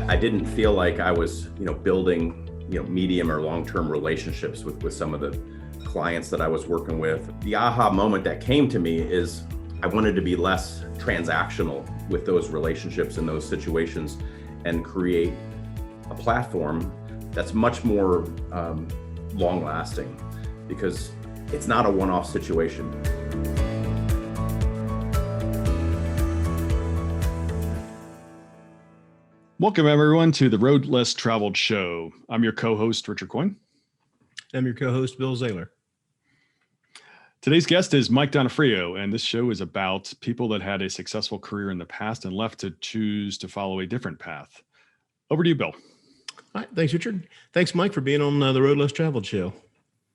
I didn't feel like I was, building, medium or long-term relationships with some of the clients that I was working with. The aha moment that came to me is I wanted to be less transactional with those relationships and those situations and create a platform that's much more long-lasting, because it's not a one-off situation. Welcome, everyone, to the Road Less Traveled Show. I'm your co-host, Richard Coyne. I'm your co-host, Bill Zahller. Today's guest is Mike Donofrio, and this show is about people that had a successful career in the past and left to choose to follow a different path. Over to you, Bill. All right, thanks, Richard. Thanks, Mike, for being on the Road Less Traveled Show.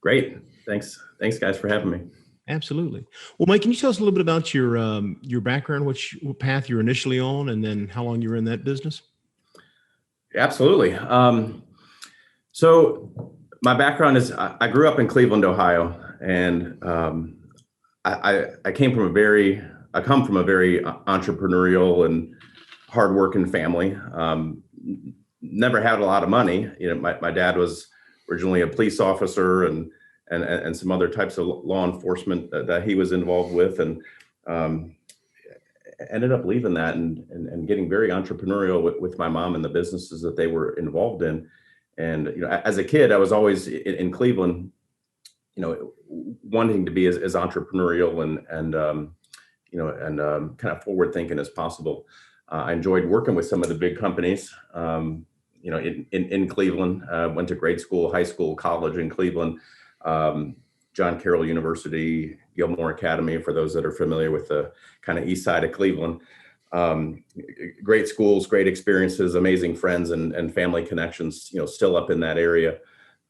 Great. Thanks, guys, for having me. Absolutely. Well, Mike, can you tell us a little bit about your background, what path you were initially on, and then how long you were in that business? Absolutely. So my background is I grew up in Cleveland, Ohio, and I come from a very entrepreneurial and hardworking family. Never had a lot of money. My dad was originally a police officer and some other types of law enforcement that he was involved with, and ended up leaving that and getting very entrepreneurial with my mom and the businesses that they were involved in. And, as a kid, I was always in Cleveland, wanting to be as entrepreneurial and kind of forward thinking as possible. I enjoyed working with some of the big companies, in Cleveland. Went to grade school, high school, college in Cleveland, John Carroll University, Gilmore Academy, for those that are familiar with the kind of east side of Cleveland. Great schools, great experiences, amazing friends and family connections, still up in that area.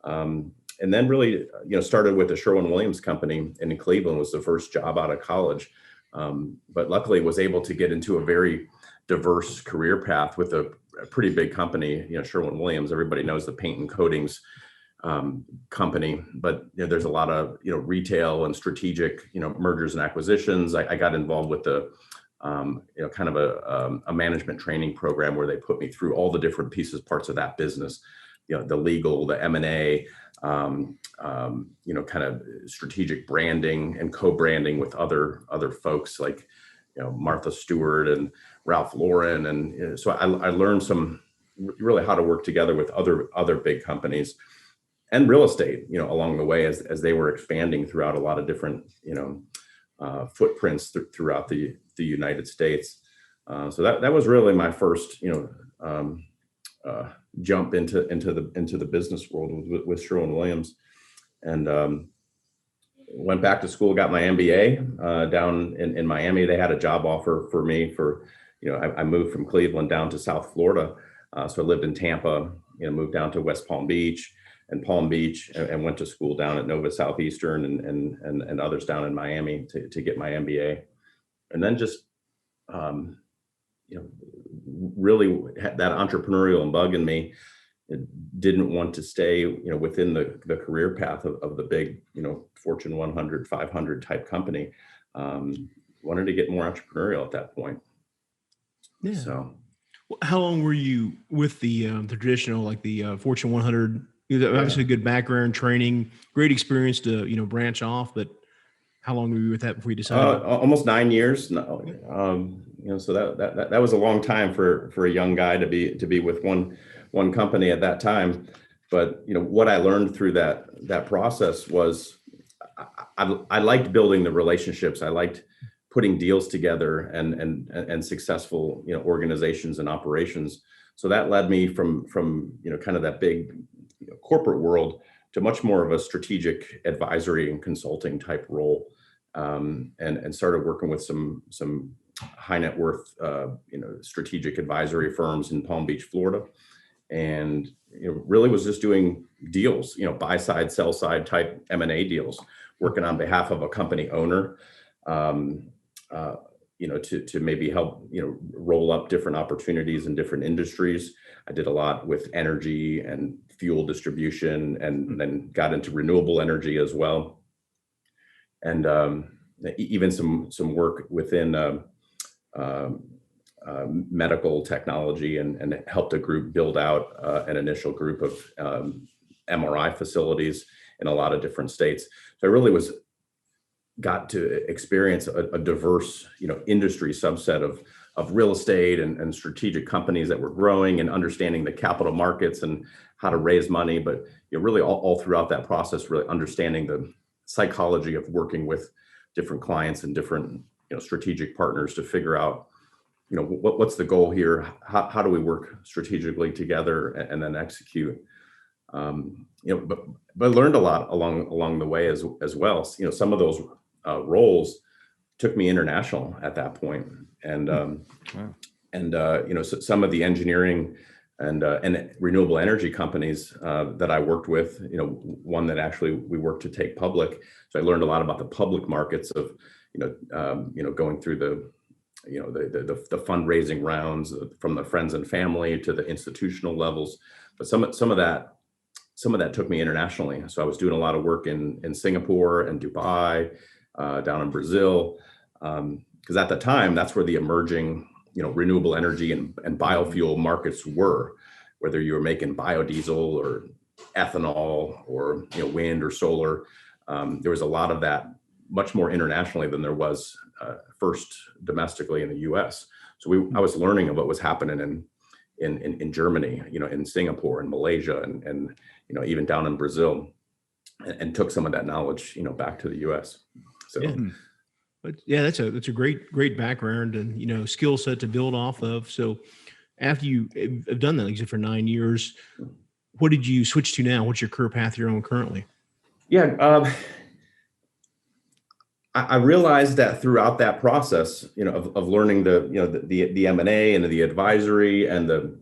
And then really, started with the Sherwin Williams company in Cleveland. Was the first job out of college. But luckily was able to get into a very diverse career path with a pretty big company, Sherwin Williams. Everybody knows the paint and coatings company, but there's a lot of retail and strategic mergers and acquisitions. I got involved with the kind of a management training program where they put me through all the different parts of that business, the legal, the M&A, kind of strategic branding and co-branding with other folks like Martha Stewart and Ralph Lauren, and so I learned really how to work together with other big companies. And real estate, along the way as they were expanding throughout a lot of different, footprints throughout the United States. So that was really my first, jump into the business world with Sherwin Williams, and went back to school, got my MBA down in Miami. They had a job offer for me I moved from Cleveland down to South Florida, so I lived in Tampa. Moved down to West Palm Beach. And went to school down at Nova Southeastern and others down in Miami to get my MBA. And then just, really had that entrepreneurial bug in me. Didn't want to stay, within the career path of the big, Fortune 100, 500 type company. Wanted to get more entrepreneurial at that point. Yeah. So, how long were you with the traditional, like the Fortune 100? Obviously, a good background, training, great experience to branch off. But how long were you with that before you decided? Almost 9 years. So that was a long time for a young guy to be with one company at that time. But what I learned through that process was I liked building the relationships. I liked putting deals together and successful organizations and operations. So that led me from kind of that big corporate world to much more of a strategic advisory and consulting type role, and started working with some high net worth strategic advisory firms in Palm Beach, Florida, and really was just doing deals, buy side, sell side type M&A deals, working on behalf of a company owner, to maybe help roll up different opportunities in different industries. I did a lot with energy and fuel distribution, and then got into renewable energy as well, and even some work within medical technology and helped a group build out an initial group of MRI facilities in a lot of different states. So I really got to experience a diverse, industry subset of real estate and strategic companies that were growing and understanding the capital markets and how to raise money. But really all throughout that process, really understanding the psychology of working with different clients and different, strategic partners to figure out, what's the goal here? How do we work strategically together and then execute? But I learned a lot along the way as well. Some of those roles took me international at that point, and so some of the engineering and renewable energy companies that I worked with, one that actually we worked to take public. So I learned a lot about the public markets of, going through the fundraising rounds from the friends and family to the institutional levels. But some of that took me internationally. So I was doing a lot of work in Singapore and Dubai, down in Brazil, because at the time that's where the emerging, renewable energy and biofuel markets were. Whether you were making biodiesel or ethanol or wind or solar, there was a lot of that, much more internationally than there was first domestically in the U.S. So I was learning of what was happening in Germany, in Singapore and Malaysia and even down in Brazil, and took some of that knowledge, back to the U.S. So. Yeah. But yeah, that's a great background and, skill set to build off of. So after you have done that, like you said, for 9 years, what did you switch to now? What's your career path you're on currently? Yeah. I realized that throughout that process, of learning the M&A and the advisory and the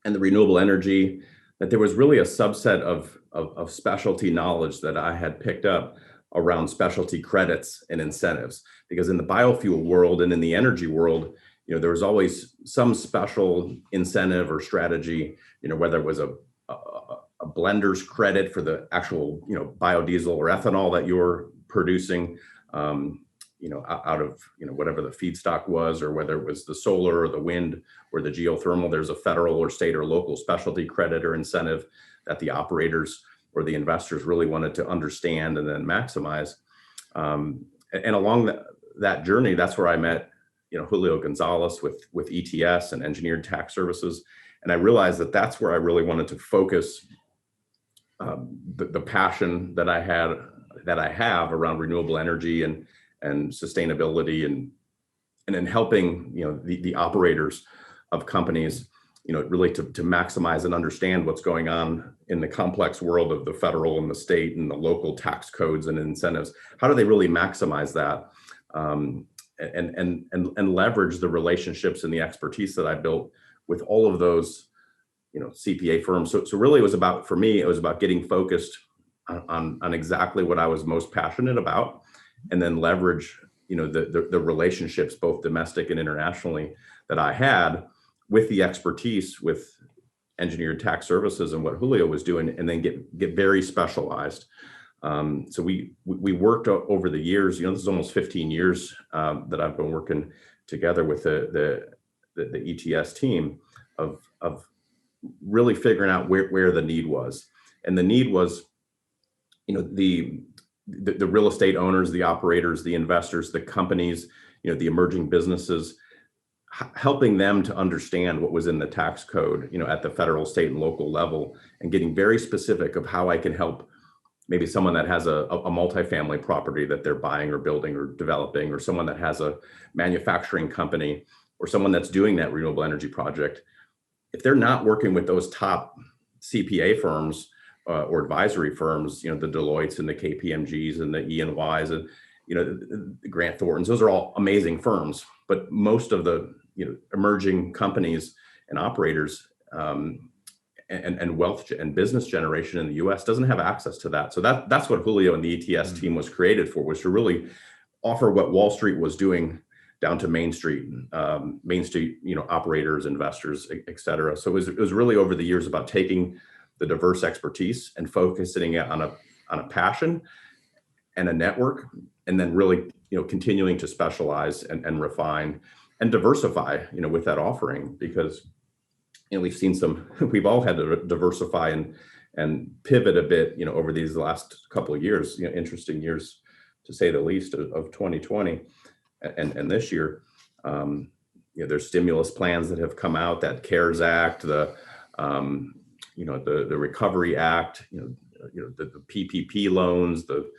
renewable energy, that there was really a subset of specialty knowledge that I had picked up around specialty credits and incentives. Because in the biofuel world and in the energy world, there was always some special incentive or strategy, whether it was a blender's credit for the actual, biodiesel or ethanol that you're producing, out of, whatever the feedstock was, or whether it was the solar or the wind or the geothermal. There's a federal or state or local specialty credit or incentive that the operators or the investors really wanted to understand and then maximize. And along that journey, that's where I met, Julio Gonzalez with ETS and Engineered Tax Services. And I realized that that's where I really wanted to focus the passion that I have around renewable energy and sustainability and in helping, the operators of companies, really to maximize and understand what's going on in the complex world of the federal and the state and the local tax codes and incentives. How do they really maximize that and leverage the relationships and the expertise that I built with all of those, CPA firms. So really for me, it was about getting focused on exactly what I was most passionate about, and then leverage, the relationships, both domestic and internationally, that I had with the expertise with Engineered Tax Services and what Julio was doing, and then get very specialized. So we worked over the years. This is almost 15 years that I've been working together with the ETS team of really figuring out where the need was, and the need was, the real estate owners, the operators, the investors, the companies, the emerging businesses, helping them to understand what was in the tax code, at the federal, state, and local level, and getting very specific of how I can help maybe someone that has a multifamily property that they're buying or building or developing, or someone that has a manufacturing company, or someone that's doing that renewable energy project. If they're not working with those top CPA firms or advisory firms, the Deloittes and the KPMGs and the E&Ys and, the Grant Thorntons, those are all amazing firms. But most of the, emerging companies and operators and wealth and business generation in the U.S. doesn't have access to that. So that's what Julio and the ETS team was created for, was to really offer what Wall Street was doing down to Main Street, operators, investors, et cetera. So it was really over the years about taking the diverse expertise and focusing it on a passion and a network, and then really, continuing to specialize and refine and diversify, with that offering, because, we've all had to diversify and pivot a bit, over these last couple of years, interesting years to say the least of 2020 and this year. There's stimulus plans that have come out, that CARES Act, the Recovery Act, the PPP loans, the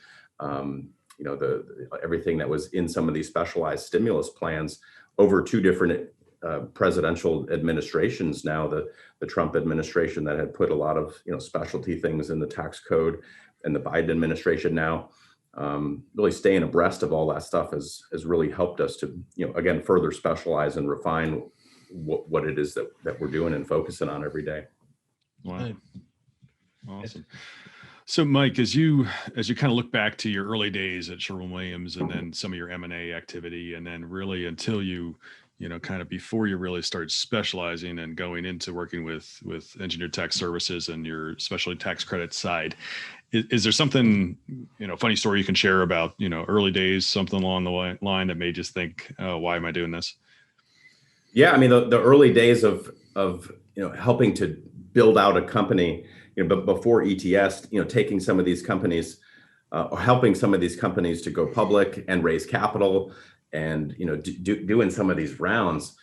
everything that was in some of these specialized stimulus plans over two different presidential administrations now, the Trump administration that had put a lot of, specialty things in the tax code, and the Biden administration now. Really staying abreast of all that stuff has really helped us to, again, further specialize and refine what it is that we're doing and focusing on every day. Wow. Awesome. So Mike, as you kind of look back to your early days at Sherwin Williams, and then some of your M&A activity, and then really until you kind of before you really started specializing and going into working with engineered tax services and your specialty tax credit side, is there something, funny story you can share about, early days, something along the line that made you think, oh, why am I doing this? Yeah. I mean, the early days of, helping to build out a company, but before ETS, taking some of these companies, or helping some of these companies to go public and raise capital, and doing some of these rounds,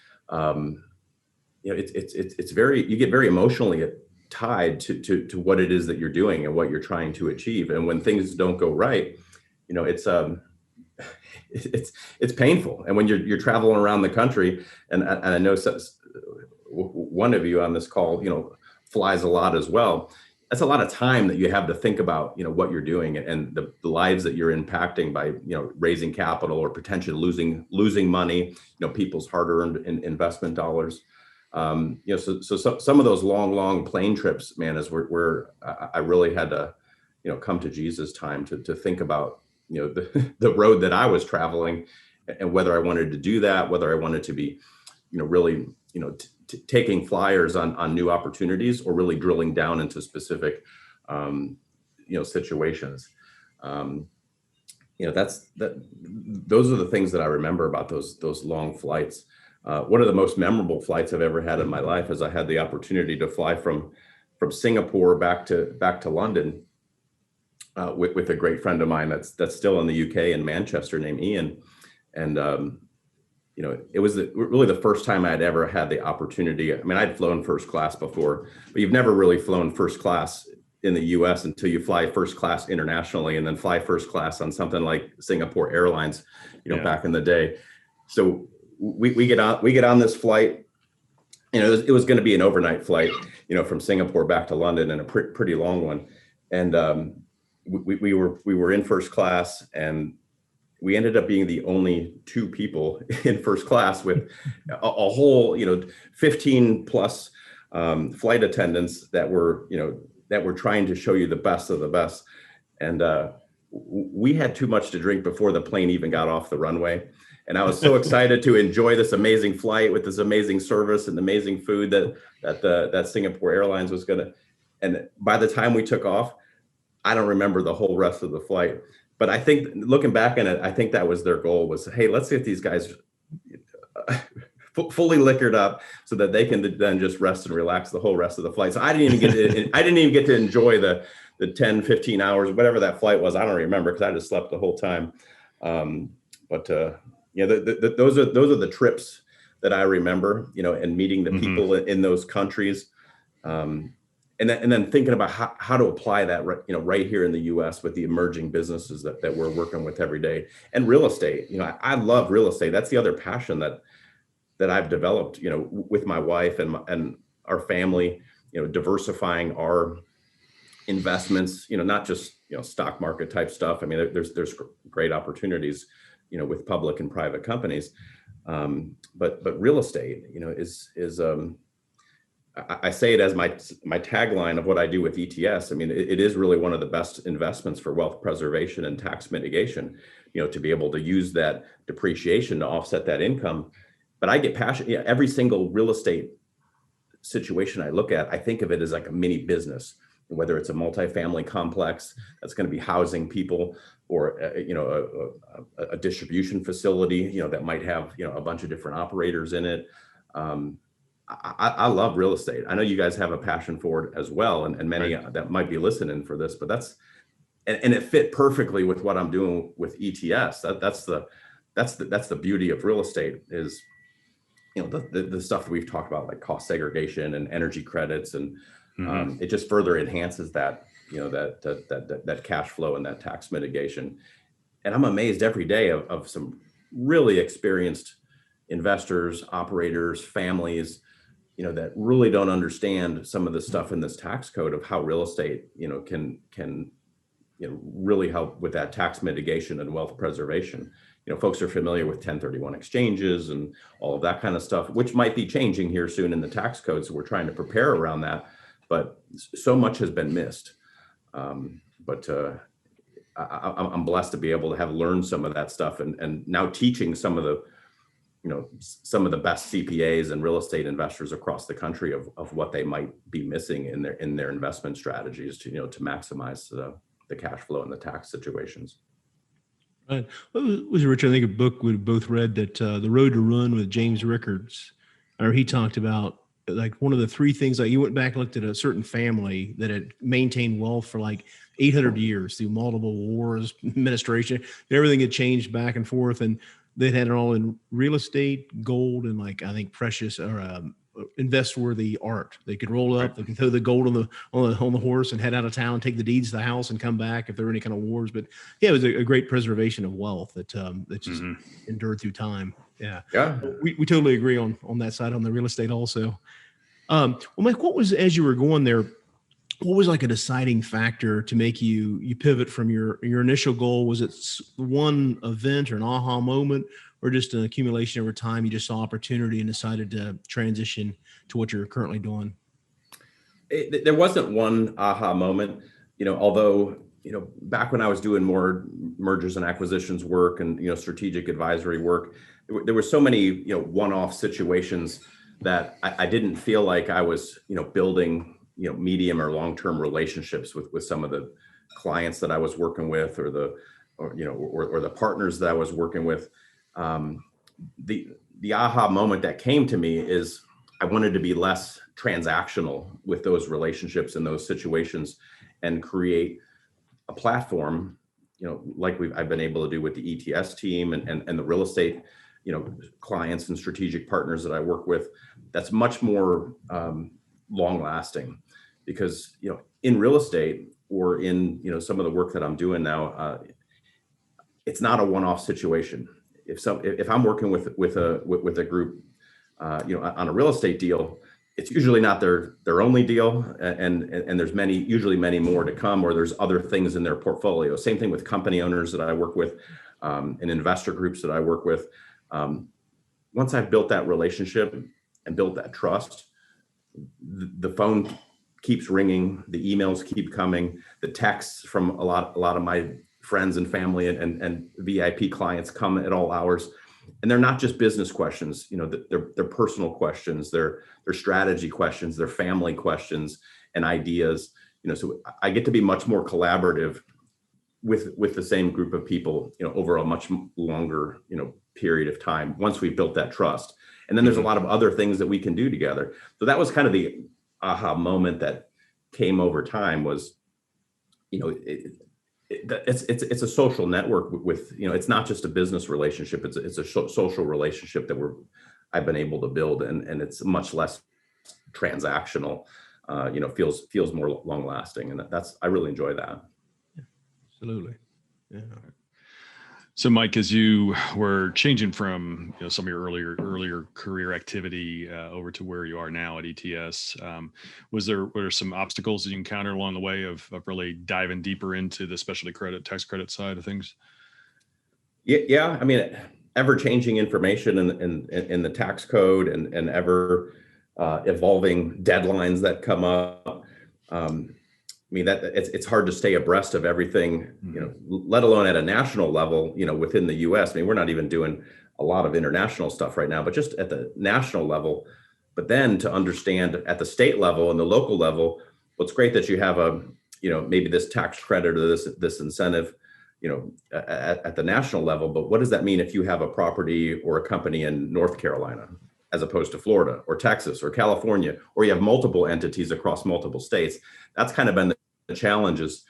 it's very, you get very emotionally tied to what it is that you're doing and what you're trying to achieve. And when things don't go right, it's painful. And when you're traveling around the country, and I know one of you on this call, flies a lot as well. That's a lot of time that you have to think about, what you're doing, and the lives that you're impacting by, raising capital or potentially losing money, people's hard-earned investment dollars. So some of those long plane trips, man, is where I really had to, come to Jesus time to think about, the road that I was traveling, and whether I wanted to do that, whether I wanted to be, really, taking flyers on new opportunities, or really drilling down into specific, situations. Those are the things that I remember about those long flights. One of the most memorable flights I've ever had in my life is I had the opportunity to fly from Singapore back to London with a great friend of mine that's still in the UK in Manchester, named Ian. And it was really the first time I'd ever had the opportunity. I mean, I'd flown first class before, but you've never really flown first class in the US until you fly first class internationally, and then fly first class on something like Singapore Airlines, back in the day. So we get on this flight. It was going to be an overnight flight, from Singapore back to London, and a pretty long one. And we were in first class, and we ended up being the only two people in first class, with a whole, 15 plus flight attendants that were trying to show you the best of the best. And we had too much to drink before the plane even got off the runway. And I was so excited to enjoy this amazing flight with this amazing service and amazing food that Singapore Airlines was gonna. And by the time we took off, I don't remember the whole rest of the flight. But I think, looking back on it, I think that was their goal, was, hey, let's get these guys fully liquored up so that they can then just rest and relax the whole rest of the flight. So I didn't even get to enjoy the 10, 15 hours, whatever that flight was. I don't remember, because I just slept the whole time. Those are the trips that I remember, and meeting the people in those countries. And then thinking about how to apply that, right here in the U.S. with the emerging businesses that we're working with every day. And real estate, I love real estate. That's the other passion that I've developed, with my wife and our family, diversifying our investments, not just, stock market type stuff. I mean, there's great opportunities, with public and private companies. But real estate, is I say it as my tagline of what I do with ETS. I mean, it is really one of the best investments for wealth preservation and tax mitigation, to be able to use that depreciation to offset that income. But I get passionate. Every single real estate situation I look at, I think of it as like a mini business. whether it's a multifamily complex that's going to be housing people, or a distribution facility, that might have a bunch of different operators in it. I love real estate. I know you guys have a passion for it as well, and many Right. that might be listening for this, but and it fit perfectly with what I'm doing with ETS. That's the beauty of real estate is, the stuff that we've talked about, like cost segregation and energy credits, and it just further enhances that, that cash flow and that tax mitigation. And I'm amazed every day of some really experienced investors, operators, families, that really don't understand some of the stuff in this tax code of how real estate, can really help with that tax mitigation and wealth preservation. Folks are familiar with 1031 exchanges and all of that kind of stuff, which might be changing here soon in the tax code. So we're trying to prepare around that, but so much has been missed. I'm blessed to be able to have learned some of that stuff, and now teaching some of the best CPAs and real estate investors across the country of what they might be missing in their investment strategies to maximize the cash flow and the tax situations. Right. Was it, Richard? I think a book we both read, that The Road to Ruin with James Rickards, or he talked about like one of the three things. Like, he went back and looked at a certain family that had maintained wealth for like 800 years through multiple wars, administration, everything had changed back and forth, and they'd had it all in real estate, gold, and like, I think precious or invest-worthy art. They could roll up, they could throw the gold on the horse and head out of town, take the deeds to the house, and come back if there were any kind of wars. But yeah, it was a great preservation of wealth that just endured through time. Yeah, we totally agree on that side, on the real estate also. Well, Mike, what was, as you were going there, what was like a deciding factor to make you pivot from your initial goal? Was it one event or an aha moment, or just an accumulation over time? You just saw opportunity and decided to transition to what you're currently doing? There wasn't one aha moment, although, back when I was doing more mergers and acquisitions work and, strategic advisory work, there were so many, one-off situations that I didn't feel like I was, building, medium or long-term relationships with some of the clients that I was working with, or the partners that I was working with. The aha moment that came to me is I wanted to be less transactional with those relationships and those situations, and create a platform, like I've been able to do with the ETS team and the real estate, clients and strategic partners that I work with, that's much more long lasting. Because, in real estate, or in, some of the work that I'm doing now, it's not a one-off situation. If I'm working with a group, on a real estate deal, it's usually not their only deal, and there's usually many more to come, or there's other things in their portfolio. Same thing with company owners that I work with, and investor groups that I work with. Once I've built that relationship and built that trust, the phone keeps ringing, the emails keep coming, the texts from a lot of my friends and family and VIP clients come at all hours. And they're not just business questions, they're personal questions, they're strategy questions, they're family questions and ideas. So I get to be much more collaborative with the same group of people, over a much longer, period of time, once we've built that trust. And then there's a lot of other things that we can do together. So that was kind of the aha moment that came over time, was, it's a social network with, it's not just a business relationship. It's a social relationship that I've been able to build, and it's much less transactional, feels more long lasting. And I really enjoy that. Absolutely. Yeah. So, Mike, as you were changing from some of your earlier career activity over to where you are now at ETS, were there some obstacles that you encountered along the way of really diving deeper into the specialty tax credit side of things? Yeah. I mean, ever changing information in the tax code, and ever evolving deadlines that come up. I mean, that it's hard to stay abreast of everything, let alone at a national level, within the US. I mean, we're not even doing a lot of international stuff right now, but just at the national level. But then to understand at the state level and the local level, well, it's great that you have maybe this tax credit or this incentive, at the national level, but what does that mean if you have a property or a company in North Carolina as opposed to Florida or Texas or California, or you have multiple entities across multiple states? That's kind of been the challenge is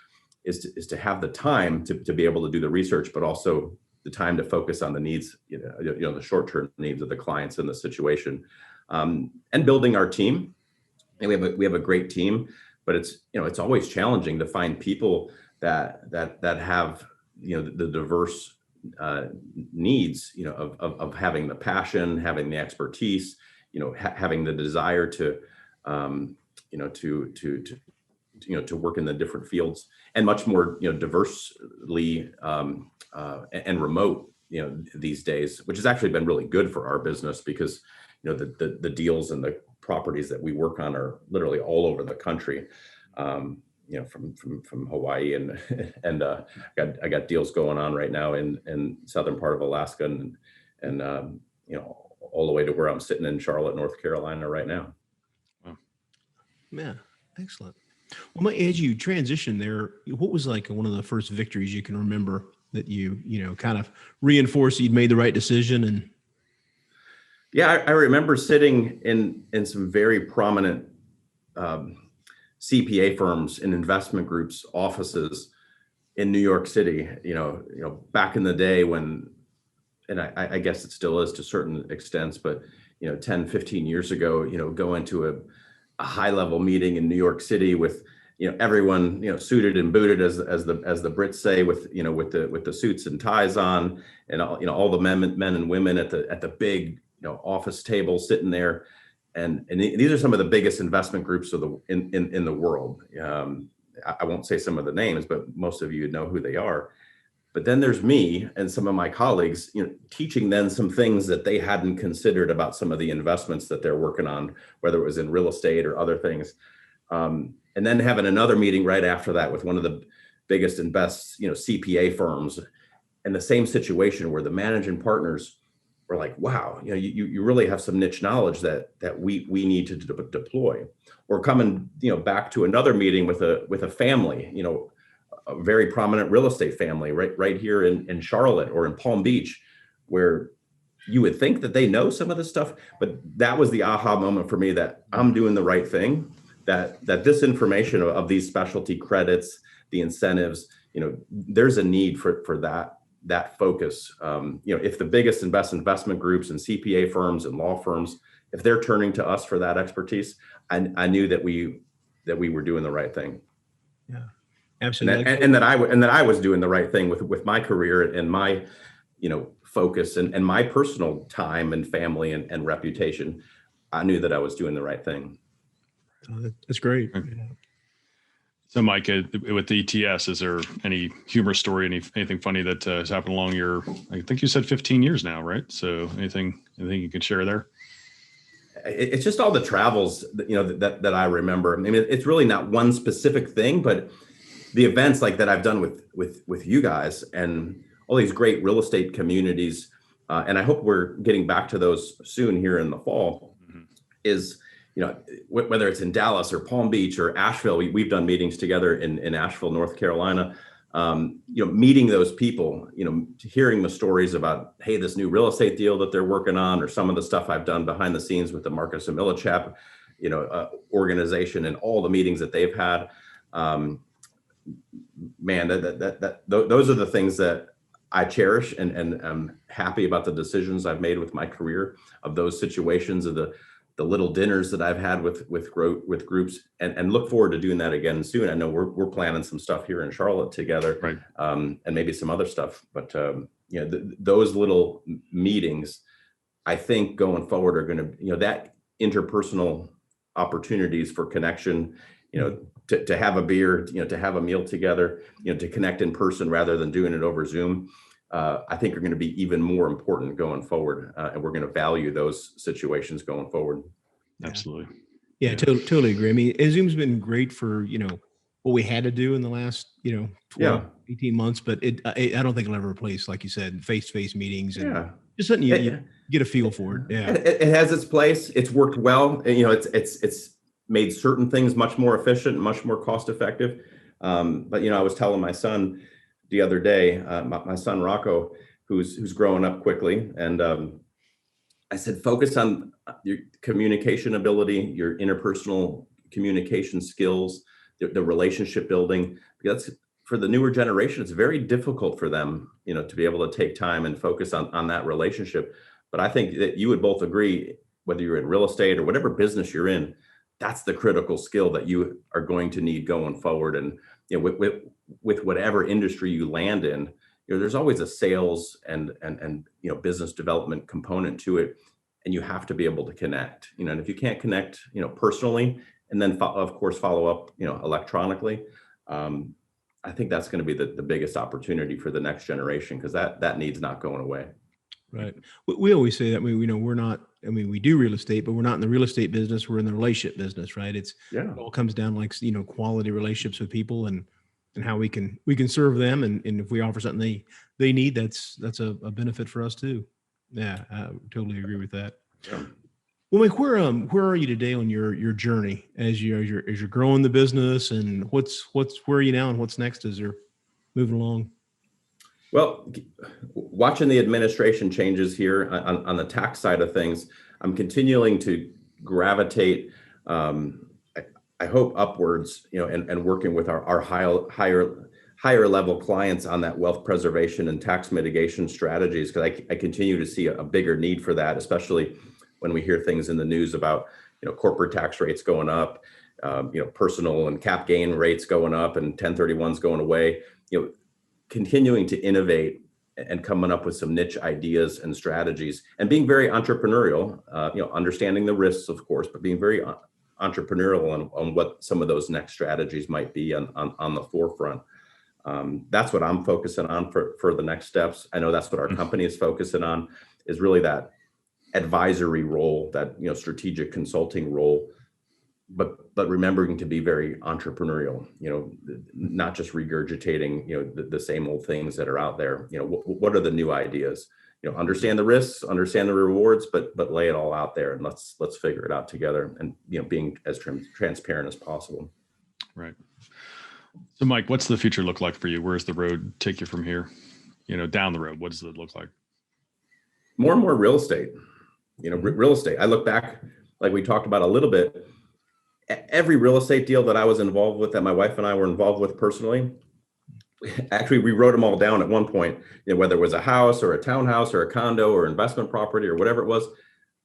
to have the time to be able to do the research, but also the time to focus on the needs, the short-term needs of the clients in the situation, and building our team. And we have a great team, but it's always challenging to find people that have the diverse needs, of having the passion, having the expertise, having the desire to work in the different fields, and much more diversely and remote these days, which has actually been really good for our business, because the deals and the properties that we work on are literally all over the country. From Hawaii and I got deals going on right now in southern part of Alaska and all the way to where I'm sitting in Charlotte, North Carolina right now. Wow. Yeah, excellent. Well, as you transition there, what was like one of the first victories you can remember that you kind of reinforced you'd made the right decision? And yeah, I remember sitting in some very prominent CPA firms and investment groups offices in New York City, back in the day when, and I guess it still is to certain extents, but 10, 15 years ago, go into a high level meeting in New York City with everyone suited and booted, as the Brits say, with the suits and ties on, and all the men and women at the big office table sitting there. And these are some of the biggest investment groups in the world. I won't say some of the names, but most of you know who they are. But then there's me and some of my colleagues, teaching them some things that they hadn't considered about some of the investments that they're working on, whether it was in real estate or other things. And then having another meeting right after that with one of the biggest and best, CPA firms, in the same situation where the managing partners were like, wow, you really have some niche knowledge that we need to deploy. Or coming, back to another meeting with a family, a very prominent real estate family right here in Charlotte or in Palm Beach, where you would think that they know some of this stuff, but that was the aha moment for me that I'm doing the right thing, that this information of these specialty credits, the incentives, there's a need for that focus. If the biggest and best investment groups and CPA firms and law firms, if they're turning to us for that expertise, I knew that we were doing the right thing. Yeah, absolutely. And that I was doing the right thing with my career and my, focus and my personal time and family and reputation. I knew that I was doing the right thing. Oh, that's great. Yeah. So, Mike, with the ETS, is there any humor story, anything funny that has happened along your, I think you said 15 years now, right? So anything you can share there? It's just all the travels that I remember. I mean, it's really not one specific thing, but the events like that I've done with you guys and all these great real estate communities. And I hope we're getting back to those soon here in the fall. Mm-hmm. Is, whether it's in Dallas or Palm Beach or Asheville, we've done meetings together in Asheville, North Carolina, meeting those people, hearing the stories about, hey, this new real estate deal that they're working on, or some of the stuff I've done behind the scenes with the Marcus and Millichap, organization, and all the meetings that they've had. Man, those are the things that I cherish and I'm happy about the decisions I've made with my career, of those situations, of the little dinners that I've had with groups, and look forward to doing that again soon. I know we're planning some stuff here in Charlotte together, right. And maybe some other stuff, but those little meetings, I think going forward are going to, that interpersonal opportunities for connection, to have a beer, to have a meal together, to connect in person rather than doing it over Zoom. I think are going to be even more important going forward, and we're going to value those situations going forward. Absolutely. Yeah. Totally agree. I mean, Zoom's been great for, what we had to do in the last, 12, 18 months, but I don't think it'll ever replace, like you said, face-to-face meetings and just something you get a feel for it. Yeah. It has its place. It's worked well. It's made certain things much more efficient, much more cost effective. But I was telling my son the other day, my son Rocco, who's growing up quickly, and I said, focus on your communication ability, your interpersonal communication skills, the relationship building. Because for the newer generation, it's very difficult for them, to be able to take time and focus on that relationship. But I think that you would both agree, whether you're in real estate or whatever business you're in, that's the critical skill that you are going to need going forward. And with whatever industry you land in, there's always a sales and business development component to it, and you have to be able to connect. And if you can't connect, personally, and then of course follow up, electronically, I think that's going to be the biggest opportunity for the next generation, because that need's not going away. Right. We always say that we're not, we do real estate, but we're not in the real estate business. We're in the relationship business, right? It all comes down quality relationships with people and how we can serve them. And if we offer something they need, that's a benefit for us too. Yeah, I totally agree with that. Yeah. Well, Mike, where are you today on your journey as you're growing the business, and where are you now and what's next as you're moving along? Well, watching the administration changes here on the tax side of things, I'm continuing to gravitate, I hope, upwards, and working with our higher level clients on that wealth preservation and tax mitigation strategies, because I continue to see a bigger need for that, especially when we hear things in the news about, corporate tax rates going up, personal and cap gain rates going up, and 1031s going away. Continuing to innovate and coming up with some niche ideas and strategies, and being very entrepreneurial, understanding the risks, of course, but being very entrepreneurial on what some of those next strategies might be on the forefront. That's what I'm focusing on for the next steps. I know that's what our company is focusing on, is really that advisory role, that strategic consulting role, but remembering to be very entrepreneurial, not just regurgitating, the same old things that are out there. What are the new ideas? Understand the risks, understand the rewards, but lay it all out there, and let's figure it out together, and being as transparent as possible. Right. So, Mike, what's the future look like for you? Where's the road take you from here? Down the road, what does it look like? More and more real estate. Real estate. I look back, like we talked about a little bit. Every real estate deal that I was involved with, that my wife and I were involved with personally, actually, we wrote them all down at one point, whether it was a house or a townhouse or a condo or investment property or whatever it was.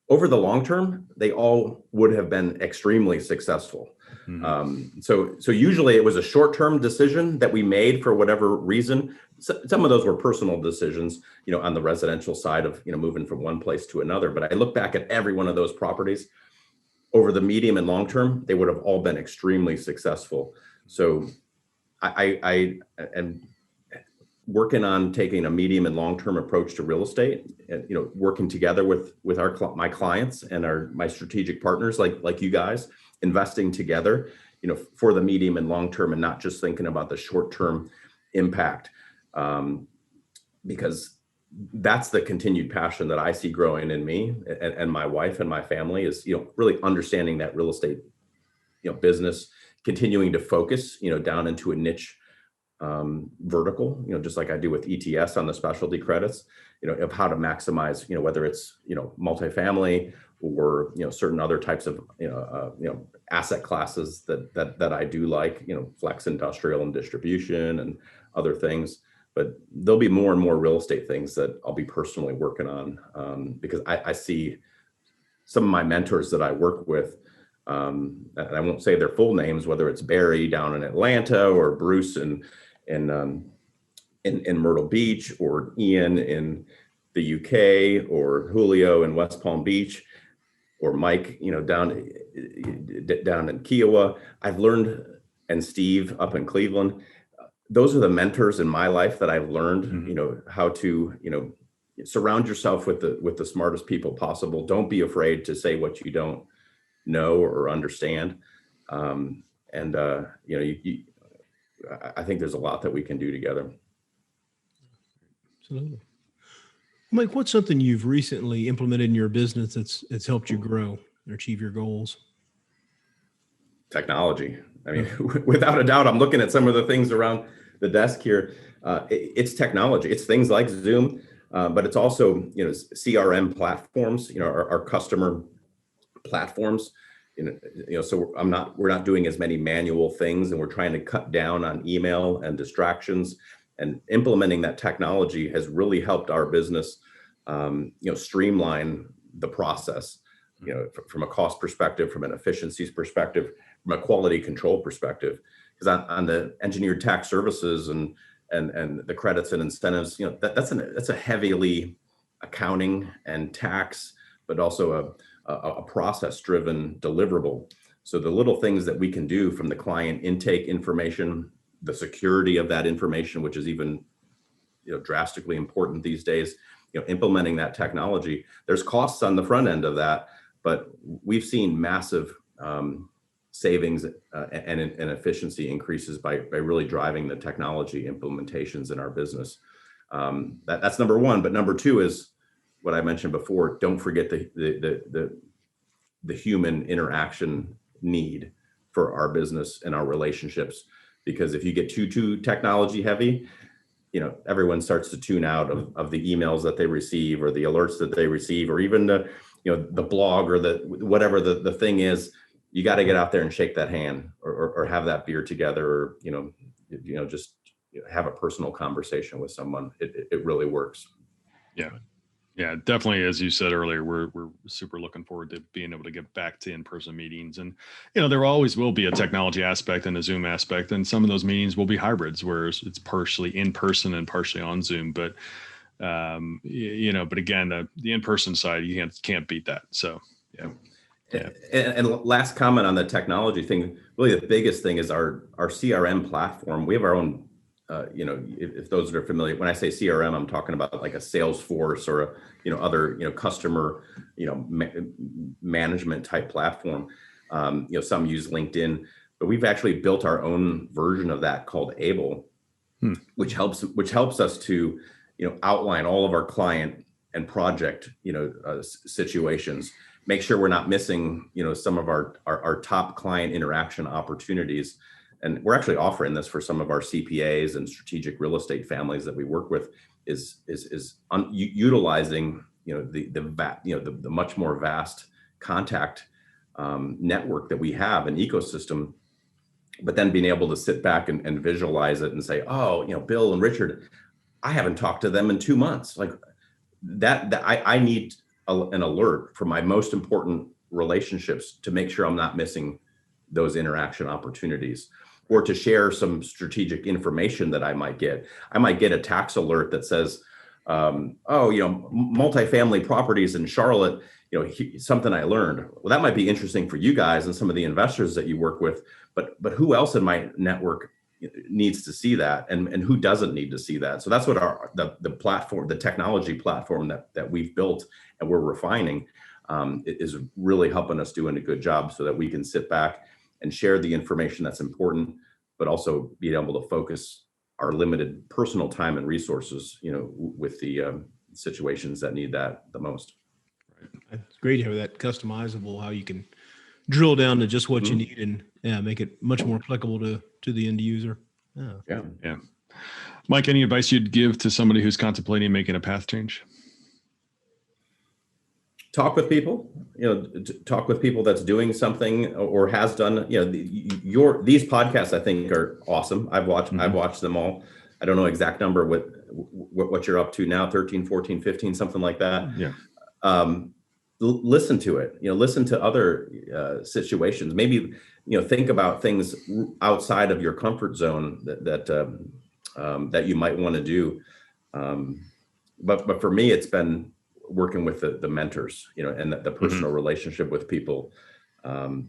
Over the long term, they all would have been extremely successful. Mm-hmm. So usually it was a short-term decision that we made for whatever reason. Some of those were personal decisions, on the residential side of, moving from one place to another. But I look back at every one of those properties. Over the medium and long term, they would have all been extremely successful. So I am working on taking a medium and long-term approach to real estate, and working together with my clients and my strategic partners like you guys, investing together, for the medium and long term, and not just thinking about the short-term impact, because that's the continued passion that I see growing in me and my wife and my family, is, really understanding that real estate, business, continuing to focus, down into a niche vertical, just like I do with ETS on the specialty credits, of how to maximize, whether it's, multifamily or, certain other types of, asset classes that I do like, flex industrial and distribution and other things. But there'll be more and more real estate things that I'll be personally working on, because I see some of my mentors that I work with, and I won't say their full names, whether it's Barry down in Atlanta or Bruce in Myrtle Beach, or Ian in the UK, or Julio in West Palm Beach, or Mike, down in Kiowa. I've learned, and Steve up in Cleveland. Those are the mentors in my life that I've learned, mm-hmm. How to, surround yourself with the smartest people possible. Don't be afraid to say what you don't know or understand. I think there's a lot that we can do together. Absolutely. Mike, what's something you've recently implemented in your business that's helped you grow and achieve your goals? Technology. I mean, without a doubt, I'm looking at some of the things around the desk here. It's technology. It's things like Zoom, but it's also, CRM platforms, our customer platforms. So we're not doing as many manual things, and we're trying to cut down on email and distractions. And implementing that technology has really helped our business, streamline the process, from a cost perspective, from an efficiencies perspective, from a quality control perspective. Because on the engineered tax services and the credits and incentives, that's a heavily accounting and tax, but also a process-driven deliverable. So the little things that we can do, from the client intake information, the security of that information, which is even drastically important these days, implementing that technology. There's costs on the front end of that, but we've seen massive savings and efficiency increases by really driving the technology implementations in our business. That's number one. But number two is what I mentioned before. Don't forget the human interaction need for our business and our relationships. Because if you get too technology heavy, everyone starts to tune out of the emails that they receive, or the alerts that they receive, or even the blog, or the whatever the thing is. You got to get out there and shake that hand, or have that beer together, or just have a personal conversation with someone. It really works. Yeah, definitely. As you said earlier, we're super looking forward to being able to get back to in-person meetings. And, there always will be a technology aspect and a Zoom aspect. And some of those meetings will be hybrids, where it's partially in person and partially on Zoom. But, but again, the in-person side, you can't beat that. So, yeah. And last comment on the technology thing, really the biggest thing is our CRM platform. We have our own, if those that are familiar, when I say CRM, I'm talking about like a Salesforce or other, customer, management type platform. Some use LinkedIn, but we've actually built our own version of that called Able, which helps us to, outline all of our client and project, situations. Make sure we're not missing, some of our top client interaction opportunities. And we're actually offering this for some of our CPAs and strategic real estate families that we work with, is utilizing, the much more vast contact network that we have, an ecosystem, but then being able to sit back and visualize it and say, oh, Bill and Richard, I haven't talked to them in 2 months. Like that I need an alert for my most important relationships to make sure I'm not missing those interaction opportunities, or to share some strategic information that I might get. I might get a tax alert that says, multifamily properties in Charlotte, something I learned. Well, that might be interesting for you guys and some of the investors that you work with, but who else in my network needs to see that, and who doesn't need to see that? So that's what the platform, the technology platform that we've built and we're refining, is really helping us doing a good job, so that we can sit back and share the information that's important, but also be able to focus our limited personal time and resources, with the situations that need that the most. It's great to have that customizable, how you can drill down to just what you need, and make it much more applicable to the end user. Yeah. Mike, any advice you'd give to somebody who's contemplating making a path change? Talk with people, talk with people that's doing something or has done, these podcasts I think are awesome. I've watched them all. I don't know exact number what you're up to now, 13, 14, 15, something like that. Yeah. Listen to it, listen to other situations, maybe, think about things outside of your comfort zone that you might want to do. But for me, it's been working with the mentors, and the personal relationship with people. That's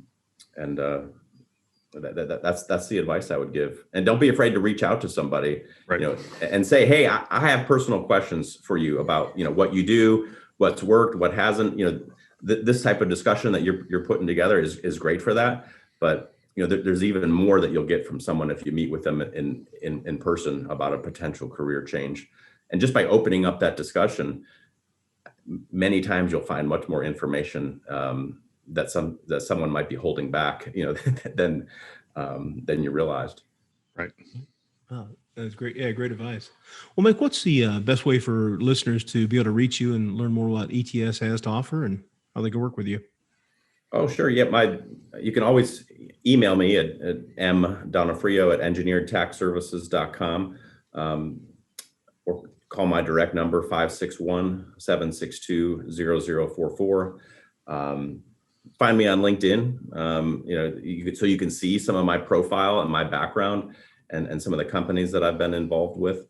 the advice I would give. And don't be afraid to reach out to somebody, right, and say, hey, I have personal questions for you about, what you do, what's worked, what hasn't. This type of discussion that you're putting together is great for that. But there's even more that you'll get from someone if you meet with them in person about a potential career change. And just by opening up that discussion, many times you'll find much more information that someone might be holding back, than you realized. Right. Oh, that's great. Yeah, great advice. Well, Mike, what's the best way for listeners to be able to reach you and learn more about ETS has to offer and how they can work with you? Oh, sure. Yeah, you can always email me at mdonofrio@engineeredtaxservices.com, or call my direct number, 561-762-0044. Find me on LinkedIn, so you can see some of my profile and my background and some of the companies that I've been involved with.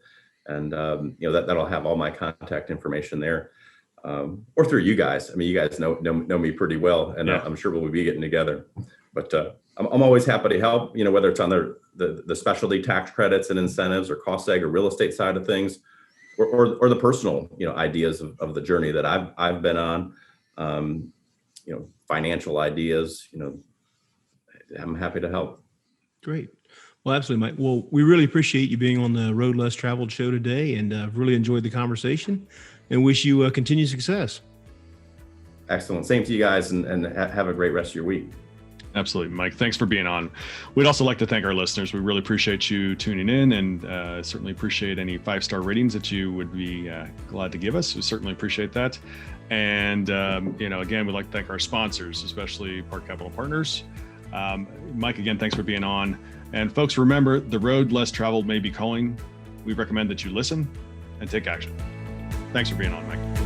And, that'll have all my contact information there. Or through you guys. I mean, you guys know me pretty well, and Yeah. I'm sure we'll be getting together. But I'm always happy to help. Whether it's on the specialty tax credits and incentives, or cost seg, or real estate side of things, or the personal ideas of the journey that I've been on. Financial ideas. I'm happy to help. Great. Well, absolutely, Mike. Well, we really appreciate you being on the Road Less Traveled show today, and really enjoyed the conversation, and wish you continued success. Excellent. Same to you guys, and have a great rest of your week. Absolutely, Mike. Thanks for being on. We'd also like to thank our listeners. We really appreciate you tuning in, and certainly appreciate any 5-star ratings that you would be glad to give us. We certainly appreciate that. And, again, we'd like to thank our sponsors, especially Park Capital Partners. Mike, again, thanks for being on. And folks, remember, the road less traveled may be calling. We recommend that you listen and take action. Thanks for being on, Mike.